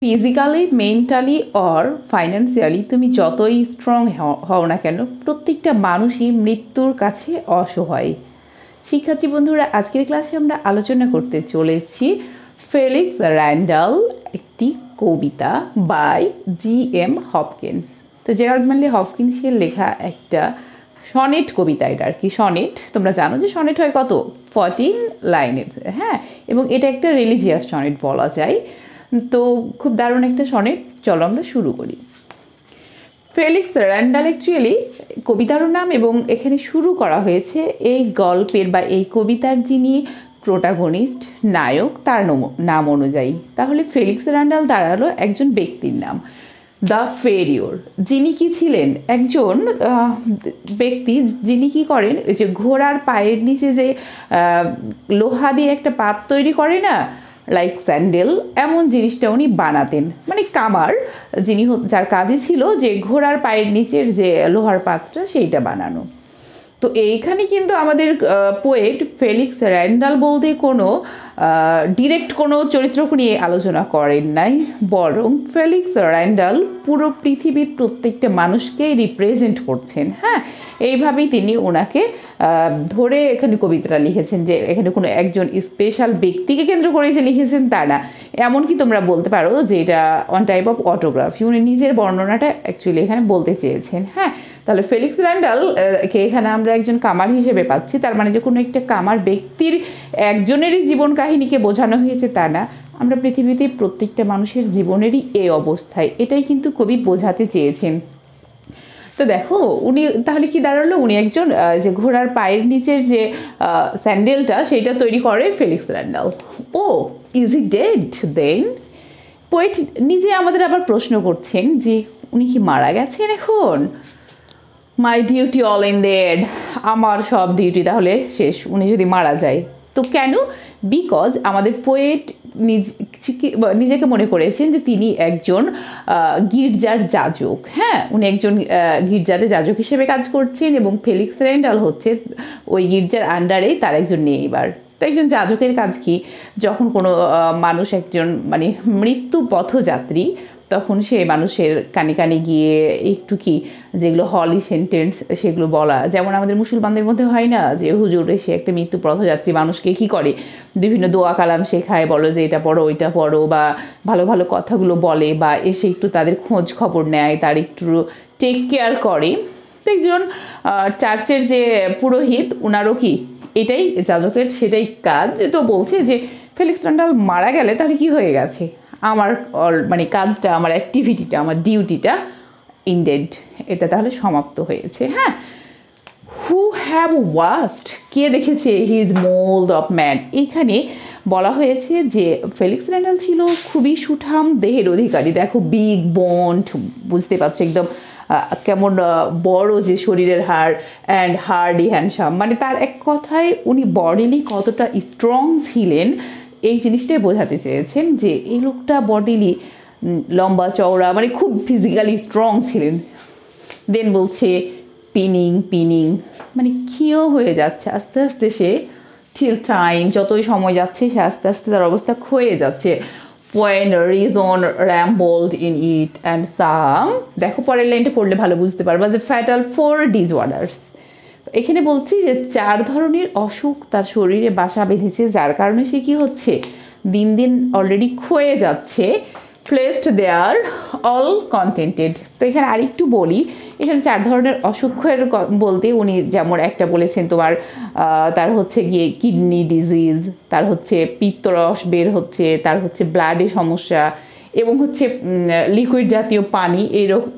Physically, mentally or financially তুমি যতই strong হও না কেন, প্রত্যেকটা মানুষই মৃত্যুর কাছে অসহায়। শিক্ষার্থী বন্ধুরা, আজকের ক্লাসে আমরা আলোচনা করতে চলেছি ফেলিক্স র্যান্ডাল একটি কবিতা বাই জি.এম. হপকিন্স। তো জেরাল্ড ম্যানলি হপকিন্সের লেখা একটা সনেট কবিতা, এটা আর কি সনেট। তোমরা জানো যে সনেট হয় কত 14 লাইনের, হ্যাঁ, এবং এটা একটা রিলিজিয়াস সনেট বলা যায়। তো খুব দারুণ একটা সনেট, চলো আমরা শুরু করি। ফেলিক্স র্যান্ডাল অ্যাকচুয়ালি কবিতারও নাম, এবং এখানে শুরু করা হয়েছে এই গল্পের বা এই কবিতার যিনি প্রোটাগনিস্ট, নায়ক, তার নাম অনুযায়ী। তাহলে ফেলিক্স র্যান্ডাল দাঁড়ালো একজন ব্যক্তির নাম, দ্য ফেরিওর, যিনি কি ছিলেন একজন ব্যক্তি যিনি কি করেন, ওই যে ঘোড়ার পায়ের নিচে যে লোহা দিয়ে একটা পাত তৈরি করে না, লাইক স্যান্ডেল, এমন জিনিসটা উনি বানাতেন। মানে কামার, যিনি যার কাজই ছিল যে ঘোড়ার পায়ের নিচের যে লোহার পাতটা সেইটা বানানো। তো এইখানে কিন্তু আমাদের পোয়েট ফেলিক্স র্যান্ডাল বলতে কোনো ডিরেক্ট কোনো চরিত্রকে নিয়ে আলোচনা করেন নাই, বরং ফেলিক্স র্যান্ডাল পুরো পৃথিবীর প্রত্যেকটা মানুষকে রিপ্রেজেন্ট করছেন। হ্যাঁ, এইভাবেই তিনি ওনাকে ধরে এখানে কবিতাটা লিখেছেন, যে এখানে কোনো একজন স্পেশাল ব্যক্তিকে কেন্দ্র করে যে লিখেছেন তা না। এমনকি তোমরা বলতে পারো যে এটা ওয়ান টাইপ অফ অটোগ্রাফি, উনি নিজের বর্ণনাটা অ্যাকচুয়ালি এখানে বলতে চেয়েছেন। হ্যাঁ, তাহলে ফেলিক্স র্যান্ডাল কে এখানে আমরা একজন কামার হিসেবে পাচ্ছি, তার মানে যে কোনো একটা কামার ব্যক্তির একজনেরই জীবন কাহিনীকে বোঝানো হয়েছে তা না, আমরা পৃথিবীতে প্রত্যেকটা মানুষের জীবনেরই এই অবস্থায়, এটাই কিন্তু কবি বোঝাতে চেয়েছেন। তো দেখো উনি তাহলে কি দাঁড়ালো, উনি একজন যে ঘোড়ার পায়ের নিচের যে স্যান্ডেলটা সেইটা তৈরি করে Felix Randall. Oh is he dead then? Poet নিজে আমাদের আবার প্রশ্ন করছেন যে উনি কি মারা গেছেন এখন? My duty all in dead, আমার সব ডিউটি তাহলে শেষ উনি যদি মারা যায়। তো কেন? বিকজ আমাদের পোয়েট নিজেকে মনে করেছেন যে তিনি একজন গির্জার যাজক। হ্যাঁ, উনি একজন গির্জাতে যাজক হিসেবে কাজ করছেন, এবং ফেলিক্স র্যান্ডাল হচ্ছে ওই গির্জার আন্ডারেই তার একজন নেইবার। তো একজন যাজকের কাজ কি, যখন কোনো মানুষ একজন মানে মৃত্যু পথযাত্রী, তখন সে মানুষের কানে কানে গিয়ে একটু কি যেগুলো হলি সেন্টেন্স সেগুলো বলা, যেমন আমাদের মুসলমানদের মধ্যে হয় না যে হুজুর এসে একটা মৃত্যু পথযাত্রী মানুষকে কী করে বিভিন্ন দোয়া কালাম শেখায়, বলো যে এটা পড়ো ওইটা পড়ো, বা ভালো ভালো কথাগুলো বলে, বা এসে একটু তাদের খোঁজ খবর নেয়, তার একটু টেক কেয়ার করে। তো একজন চার্চের যে পুরোহিত, ওনারও কি এটাই যাজকের সেটাই কাজ। তো বলছে যে ফেলিক্স র্যান্ডাল মারা গেলে তাহলে কি হয়ে গেছে, আমার মানে কাজটা, আমার অ্যাক্টিভিটিটা, আমার ডিউটিটা ইন্ডেড, এটা তাহলে সমাপ্ত হয়েছে। হ্যাঁ, হু হ্যাভ ওয়াস্ট, কে দেখেছে হিজ মোল্ড অফ ম্যান, এখানে বলা হয়েছে যে ফেলিক্স র্যান্ডাল ছিল খুবই সুঠাম দেহের অধিকারী। দেখো বিগ বোন্ড, বুঝতে পারছো একদম কেমন বড় যে শরীরের হাড়, অ্যান্ড হার্ডি হ্যান্ডসাম, মানে তার এক কথায় উনি বডিলি কতটা স্ট্রং ছিলেন এই জিনিসটাই বোঝাতে চেয়েছেন, যে এই লোকটা বডিলি লম্বা চওড়া, মানে খুব ফিজিক্যালি স্ট্রং ছিলেন। দেন বলছে পিনিং, মানে ক্ষীয় হয়ে যাচ্ছে আস্তে আস্তে সে, টিল টাইম, যতই সময় যাচ্ছে সে আস্তে আস্তে তার অবস্থা ক্ষয়ে যাচ্ছে। when reason rambled in it and some, দেখো পরের লাইনটা পড়লে ভালো বুঝতে পারবা, যে fatal 4 disorders, এখানে বলছি যে 4 ধরনের অসুখ তার শরীরে বাসা বেঁধেছে, যার কারণে সে কি হচ্ছে দিন দিন অলরেডি ক্ষয়ে যাচ্ছে। ফ্লেস্ট দেয়ার অল কন্টেন্টেড। তো এখানে আরেকটু বলি, এখানে 4 ধরনের অসুখের বলতে উনি যেমন একটা বলেছেন তোমার তার হচ্ছে গিয়ে কিডনি ডিজিজ, তার হচ্ছে পিত্তরস বের হচ্ছে, তার হচ্ছে ব্লাডে সমস্যা, এবং হচ্ছে লিকুইড জাতীয় পানি এরকম,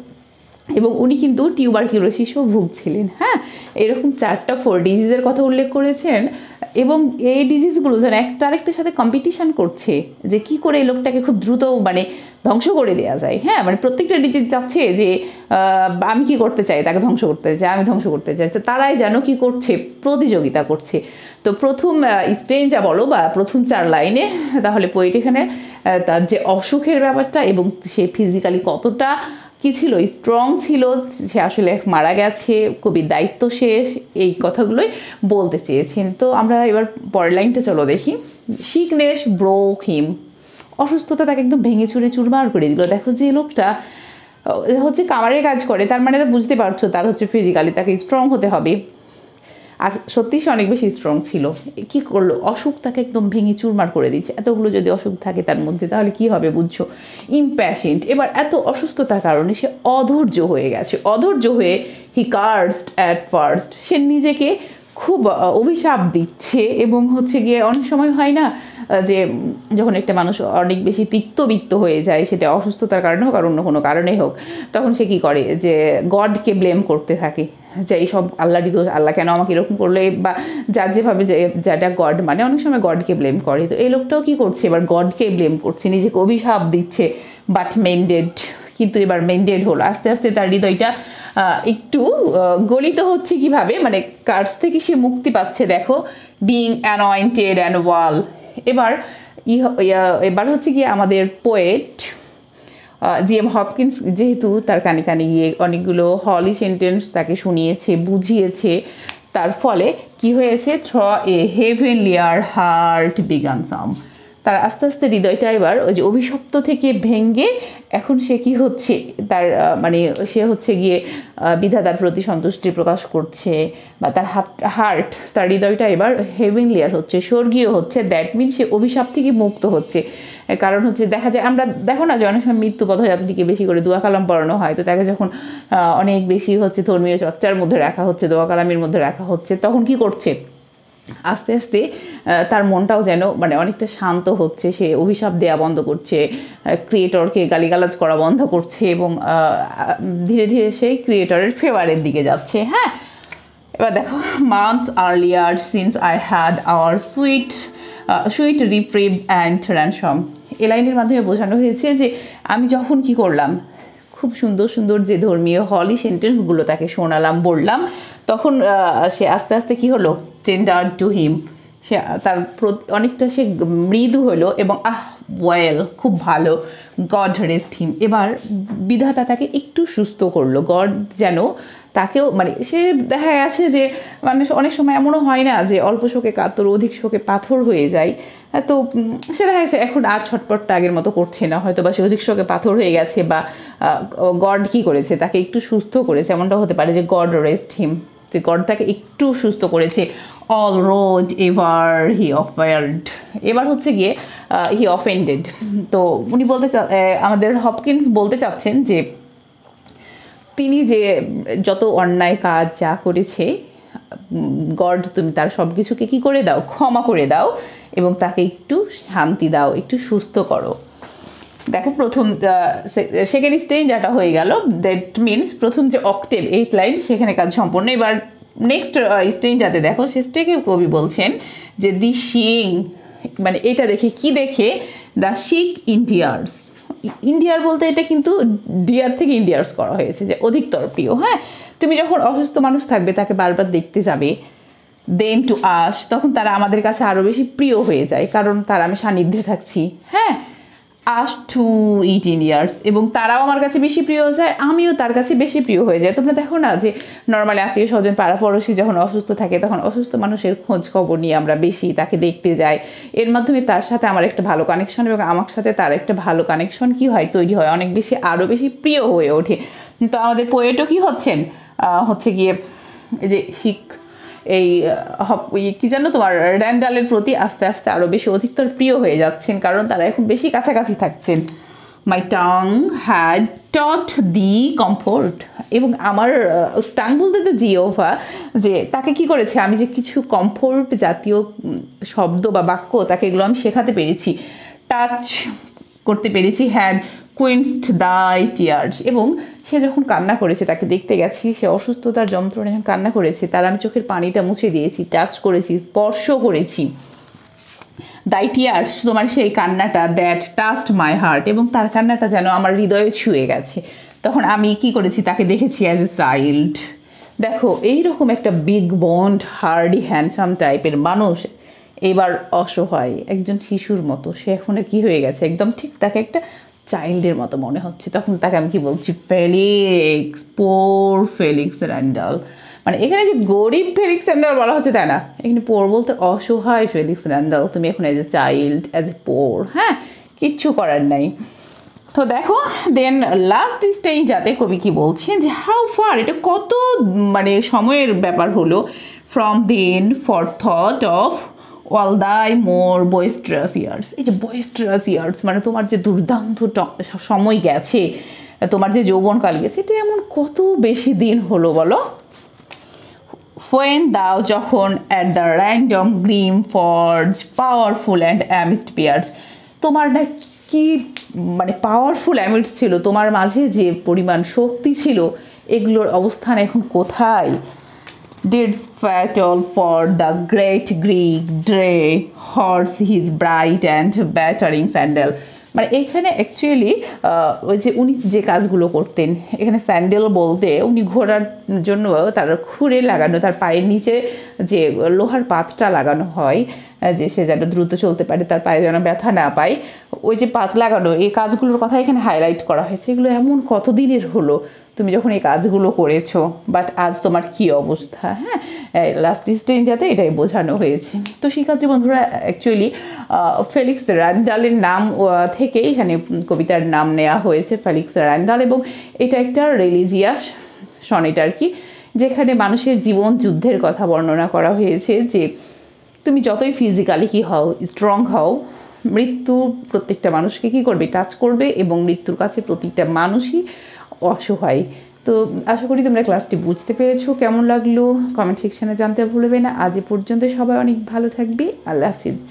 এবং উনি কিন্তু টিউবারকিউলোসিসও ভুগছিলেন। হ্যাঁ, এরকম 4টা 4 ডিজিজের কথা উল্লেখ করেছেন, এবং এই ডিজিজগুলো যেন একটা আরেকটার সাথে কম্পিটিশান করছে যে কি করে এই লোকটাকে খুব দ্রুত মানে ধ্বংস করে দেওয়া যায়। হ্যাঁ, মানে প্রত্যেকটা ডিজিজ চাচ্ছে যে আমি কি করতে চাই, তাকে ধ্বংস করতে চাই, আমি ধ্বংস করতে চাই, তারাই যেন কি করছে, প্রতিযোগিতা করছে। তো প্রথম স্টেঞ্জা বলো বা প্রথম 4 লাইনে তাহলে পোয়েট এখানে তার যে অসুখের ব্যাপারটা, এবং সে ফিজিক্যালি কতটা কি ছিল, স্ট্রং ছিল, সে আসলে মারা গেছে, কবির দায়িত্ব শেষ, এই কথাগুলোই বলতে চেয়েছেন। তো আমরা এবার পরের লাইনটা চলো দেখি। সিকনেস ব্রোক হিম অসুস্থতা তাকে একদম ভেঙে চুরে চুরমার করে দিল। দেখো যে লোকটা হচ্ছে কামারের কাজ করে, তার মানে তো বুঝতে পারছো তার হচ্ছে ফিজিক্যালি তাকে স্ট্রং হতে হবে, আর সত্যিই সে অনেক বেশি স্ট্রং ছিল। কী করলো, অসুখ তাকে একদম ভেঙে চুরমার করে দিচ্ছে। এতগুলো যদি অসুখ থাকে তার মধ্যে তাহলে কি হবে বুঝছো, ইম্প্যাশেন্ট। এবার এত অসুস্থতার কারণে সে অধৈর্য হয়ে গেছে, অধৈর্য হয়ে হি কার্সড অ্যাট ফার্স্ট, সে নিজেকে খুব অভিশাপ দিচ্ছে। এবং হচ্ছে গিয়ে অনেক সময় হয় না যে যখন একটা মানুষ অনেক বেশি তিক্তবিত্ত হয়ে যায়, সেটা অসুস্থতার কারণে হোক আর অন্য কোনো কারণেই হোক, তখন সে কী করে যে গডকে ব্লেম করতে থাকে যে এইসব আল্লাহরই দোষ, আল্লাহ কেন আমাকে এরকম করলো, বা যার যেভাবে যে যেটা গড মানে অনেক সময় গডকে ব্লেম করে। তো এই লোকটাও কী করছে, এবার গডকে ব্লেম করছে, নিজেকে অভিশাপ দিচ্ছে। বাট মেন্ডেড, কিন্তু এবার মেন্ডেড হলো, আস্তে আস্তে তার হৃদয়টা একটু গলিত হচ্ছে। কিভাবে, মানে কার্স থেকে সে মুক্তি পাচ্ছে। দেখো বিং অ্যানয়েন্টেড অ্যান্ড ওয়াল। এবার এবার হচ্ছে কি আমাদের পোয়েট জিএম হপকিন্স যেহেতু তার কানে কানে গিয়ে অনেকগুলো হলি সেন্টেন্স তাকে শুনিয়েছে, বুঝিয়েছে, তার ফলে কি হয়েছে, থ্র এ হেভেনলিয়ার হার্ট বিগান সাম, তার আস্তে আস্তে হৃদয়টা এবার ওই যে অভিশপ্ত থেকে ভেঙ্গে এখন সে কি হচ্ছে, তার মানে সে হচ্ছে গিয়ে বিধাতার প্রতি সন্তুষ্টি প্রকাশ করছে, বা তার হার্ট তার হৃদয়টা এবার হেভেনলিয়ার হচ্ছে, স্বর্গীয় হচ্ছে। দ্যাট মিন সে অভিশাপ থেকে মুক্ত হচ্ছে। কারণ হচ্ছে দেখা যায় আমরা দেখো না যে অনেক সময় মৃত্যু পথযাত্রীকে বেশি করে দোয়া কালাম পড়ানো হয়, তো তাকে যখন অনেক বেশি হচ্ছে ধর্মীয় চর্চার মধ্যে রাখা হচ্ছে, দোয়া কালামের মধ্যে রাখা হচ্ছে, তখন কি করছে, আস্তে আস্তে তার মনটাও যেন মানে অনেকটা শান্ত হচ্ছে, সে অভিশাপ দেওয়া বন্ধ করছে, ক্রিয়েটরকে গালিগালাজ করা বন্ধ করছে, এবং ধীরে ধীরে সেই ক্রিয়েটরের ফেভারের দিকে যাচ্ছে। হ্যাঁ, এবার দেখো months earlier since I had our sweet reprieve and ransom. এ লাইনের মাধ্যমে বোঝানো হয়েছে যে আমি যখন কি করলাম, খুব সুন্দর সুন্দর যে ধর্মীয় হলি সেন্টেন্সগুলো তাকে শোনালাম, বললাম, তখন সে আস্তে আস্তে কি হলো, টেন্ডার টু হিম, সে তার অনেকটা সে মৃদু হলো, এবং ওয়েল, খুব ভালো, গড রেস্ট হিম। এবার বিধাতা তাকে একটু সুস্থ করলো, গড যেন তাকেও মানে সে দেখা গেছে যে মানে অনেক সময় এমনও হয় না যে অল্প শোকে কাতর অধিক শোকে পাথর হয়ে যায়, তো সে দেখা গেছে এখন আর ছটপটটা আগের মতো করছে না, হয়তো বা সে অধিক শোকে পাথর হয়ে গেছে, বা গড কী করেছে, তাকে একটু সুস্থ করেছে। এমনটা হতে পারে যে গড রেস্ট হিম, যে গড তাকে একটু সুস্থ করেছে। অল রোড এভার হি অফেয়ার্ড, এবার হচ্ছে গিয়ে হি অফেন্ডেড। তো উনি আমাদের হপকিন্স বলতে চাচ্ছেন যে তিনি যে যত অন্যায় কাজ যা করেছে, গড তুমি তার সব কিছুকে কী করে দাও, ক্ষমা করে দাও, এবং তাকে একটু শান্তি দাও, একটু সুস্থ করো। দেখো প্রথম সেকেন্ড স্টেজ যেটা হয়ে গেল, দ্যাট মিনস প্রথম যে অক্টেভ 8 লাইন সেখানে কাজ সম্পূর্ণ। এবার নেক্সট স্টেজ যাতে দেখো সে স্টেজে কবি বলছেন যে দি শিং, মানে এটা দেখে কি দেখে, দ্য শিক ইন্ডিয়ার্স। ইন্ডিয়ার বলতে এটা কিন্তু ডিয়ার থেকে ইন্ডিয়ার্স করা হয়েছে, যে অধিকতর প্রিয়। হ্যাঁ, তুমি যখন অসুস্থ মানুষ থাকবে তাকে বারবার দেখতে যাবে, দেন টু আস, তখন তারা আমাদের কাছে আরও বেশি প্রিয় হয়ে যায়, কারণ তারা আমি সান্নিধ্যে থাকছি। হ্যাঁ, আস টু ইট ইন্ডিয়ার্স, এবং তারাও আমার কাছে বেশি প্রিয় হয়ে যায়, আমিও তার কাছে বেশি প্রিয় হয়ে যায়। তোমরা দেখো না যে নর্মালি আত্মীয় স্বজন পাড়াপড়শি যখন অসুস্থ থাকে তখন অসুস্থ মানুষের খোঁজ খবর নিয়ে আমরা বেশি তাকে দেখতে যাই, এর মাধ্যমে তার সাথে আমার একটা ভালো কানেকশন, এবং আমার সাথে তার একটা ভালো কানেকশন কি হয়, তৈরি হয়, অনেক বেশি আরও বেশি প্রিয় হয়ে ওঠে। তো আমাদের পোয়েটও কি হচ্ছেন, হচ্ছে গিয়ে এই যে শিখ এই কি জানো তোমার র্যান্ডালের প্রতি আস্তে আস্তে আরও বেশি অধিকতর প্রিয় হয়ে যাচ্ছেন, কারণ তারা এখন বেশি কাছাকাছি থাকছেন। My tongue had taught the comfort, এবং আমার টাং বলতে তো জিওভা, যে তাকে কি করেছে, আমি যে কিছু কমফোর্ট জাতীয় শব্দ বা বাক্য তাকে এগুলো আমি শেখাতে পেরেছি, টাচ করতে পেরেছি। হ্যাড কুইন্সড দ্য টিয়ার্স, এবং সে যখন কান্না করেছে, তাকে দেখতে গেছি, সে অসুস্থতার যন্ত্রণা যখন কান্না করেছে, তার আমি চোখের পানিটা মুছে দিয়েছি, টাচ করেছি, স্পর্শ করেছি। দাই টিয়ার্স, তোমার সেই কান্নাটা, দ্যাট টাচড মাই হার্ট, এবং তার কান্নাটা যেন আমার হৃদয়ে ছুঁয়ে গেছে। তখন আমি কি করেছি, তাকে দেখেছি অ্যাজ এ চাইল্ড। দেখো এইরকম একটা বিগ বন্ড হার্ডি হ্যান্ডসাম টাইপের মানুষ এবার অসহায় একজন শিশুর মতো, সে এখন কি হয়ে গেছে, একদম ঠিক তাকে একটা চাইল্ডের মতো মনে হচ্ছে। তখন তাকে আমি কি বলছি, ফেলিক্স, পোর ফেলিক্স র্যান্ডাল, মানে এখানে যে গরিব ফেলিক্স র্যান্ডাল বলা হচ্ছে তাই না, এখানে পোর বলতে অসহায় ফেলিক্স র্যান্ডাল, তুমি এখন as a child, as a poor. হ্যাঁ, কিচ্ছু করার নাই। তো দেখো দেন লাস্ট স্টেজ যাতে কবি কি বলছেন যে হাউ ফার, এটা কত মানে সময়ের ব্যাপার হলো, from then forethought of all thy more বয়েস্ট্রাস years. এই যে বয়েস্ট্রাস ইয়ার্স মানে তোমার যে দুর্দান্ত সময় গেছে, তোমার যে যৌবনকাল গেছে, এটা এমন কত বেশি দিন হলো বলো। when thou যখন at the random gleam forge powerful and amidst peers, তোমার না কি মানে পাওয়ারফুল অ্যামিডস ছিল, তোমার মাঝে যে পরিমাণ শক্তি ছিল, এগুলোর অবস্থান এখন কোথায়। didst battle for the great Greek Dre horse his bright and battering sandal, মানে এখানে অ্যাকচুয়ালি ওই যে উনি যে কাজগুলো করতেন, এখানে স্যান্ডেল বলতে উনি ঘোড়ার জন্য তার খুরে লাগানো, তার পায়ের নিচে যে লোহার পাতটা লাগানো হয় যে সে যেন দ্রুত চলতে পারে, তার পায়ে যেন ব্যথা না পায়, ওই যে পাত লাগানো, এই কাজগুলোর কথা এখানে হাইলাইট করা হয়েছে। এগুলো এমন কতদিনের হলো তুমি যখন এই কাজগুলো করেছো, বাট আজ তোমার কি অবস্থা। হ্যাঁ, লাস্ট স্টেঞ্জাতে এটাই বোঝানো হয়েছে। তো শিক্ষার্থী বন্ধুরা অ্যাকচুয়ালি ফেলিক্স র্যান্ডালের নাম থেকে এখানে কবিতার নাম নেওয়া হয়েছে, ফেলিক্স র্যান্ডাল, এবং এটা একটা রিলিজিয়াস সনেট আর কি, যেখানে মানুষের জীবন যুদ্ধের কথা বর্ণনা করা হয়েছে যে তুমি যতই ফিজিক্যালি কি হও, স্ট্রং হও, মৃত্যু প্রত্যেকটা মানুষকে কী করবে, টাচ করবে, এবং মৃত্যুর কাছে প্রত্যেকটা মানুষই অসহায়। তো আশা করি তোমরা ক্লাসটি বুঝতে পেরেছো। কেমন লাগলো কমেন্ট সেকশানে জানতে ভুলবে না। আজ এ পর্যন্ত, সবাই অনেক ভালো থাকবে। আল্লাহ হাফিজ।